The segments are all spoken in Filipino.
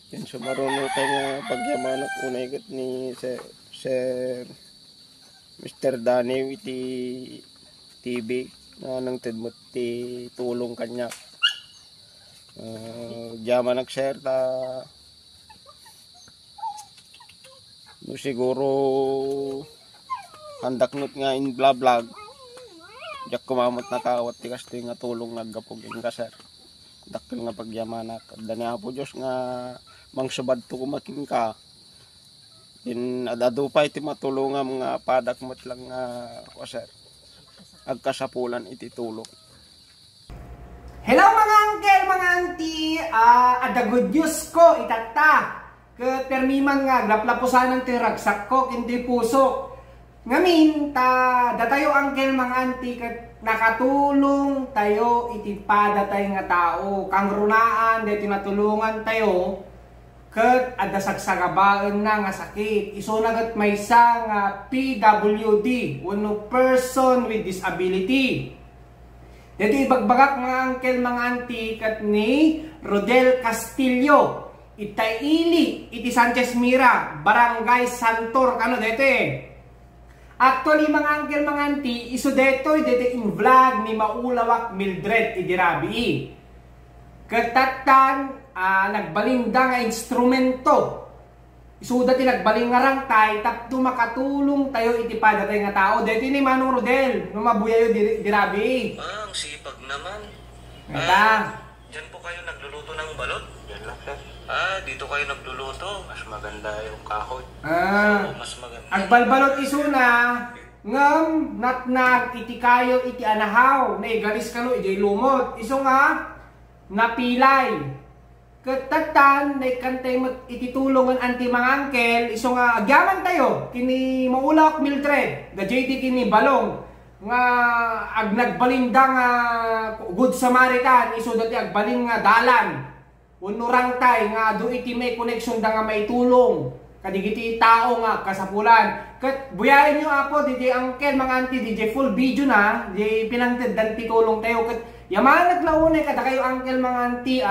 Yan sa marunong tayo nga pagyamanak unay gat ni Sir Mr. Daniel iti TV na nang tidmot ti tulong kanya. Yamanak sir ta no siguro handak not nga in vlog jak kumamot na kawat ti kasto nga tulong naggapugin ka sir. Dakil nga pagyamanak dani apo Dios nga mangsubad to kumakin ka. In adado pa iti matulungan mga padak mo't lang ko sir. Agkasapulan iti tulong. Hello mga uncle, mga auntie, ada good news ko itata. Permiman nga glaplapusanan ti ragsak ko hindi puso. Ngamin datayo uncle mga auntie ket nakatulong tayo iti padatay nga tao. Kang runaan dahil tinatulungan tayo ket ada sagsagabaan na nga sakit. Iso nagat maysa nga PWD, uno person with disability. Dito ibagbagak mga uncle mga auntie kat ni Rodel Castillo. Itaili iti Sanchez Mira, Barangay Santor kano dito Actually mga uncle mga auntie, iso dito in vlog ni Maulawak Mildred idirabi. Katatan nagbalinda nga instrumento. Isuda ti nagbaling nga rangtay tapno makatulong tayo iti padatay nga tao. Dito ni Manong Rodel, mabuyayo dirabi. Ang sipag naman. Diyan po kayo nagluluto ng balot? Yan lang sir. Dito kayo nagluluto. Mas maganda yung kahoy. Mas maganda. Agbalbalot iso na ngam natnag iti kayo iti anahaw. Naigalis ka no iti lumot. Iso nga napilay. Katatan naikantay ititulungan anti mga angkel. Iso nga agyaman tayo kini Maulawak Mildred. Da JD kini Balong. Nga agnagbalinda nga Good Samaritan. Iso dati agbaling nga dalan. Unurang tay nga do iti may connection da nga may tulong. Kadigiti tao nga kasapulan. Kat buyayin nyo apo DJ Angkel mga auntie DJ full video na. DJ pinangtid dan titulong tayo. Kat yaman naglaunay kada kayo Angkel mga auntie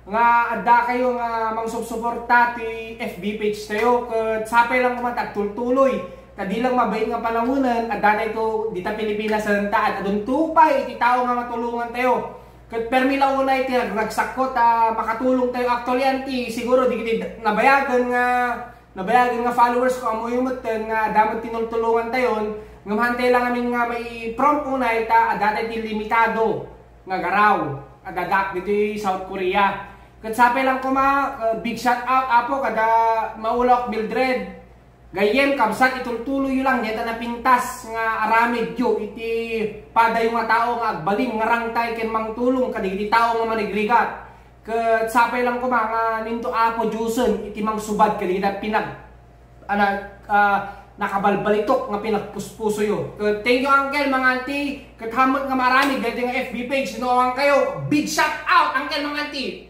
nga adda kayo nga mangsubsuporta ti FB page tayo. Kat sapay lang kumatag tultuloy. Kadi lang mabait nga palamunan adda na ito dita Pilipinas santa at adun tupay iti tao nga matulungan tayo. Kat permi lang unay ti nagsakot makatulong tayo actually anti siguro di kiti nabayagan nga followers ko amo yung muten nga dapat tinultulungan tayo nga mahantay lang amin nga may prompt unay adda ti limitado nga garaw adadak dito South Korea. Kat sapay lang ko big shout out apo kada Maulawak Mildred. Gayem kabsat itultuloy lang dito na pintas nga aramid yo iti padayo nga tao nga agbaling nga rangtay ken mangtulong kadigiti tao nga manigrigat. Ket sapay lang ko nga ninto apo jusen iti mangsubad kadigiti pinag nakabalbalitok nga pinagpuspuso yo. Ket thank you uncle mga auntie ket hamot nga marami dito nga FB page noang kayo. Big shout out uncle mga auntie.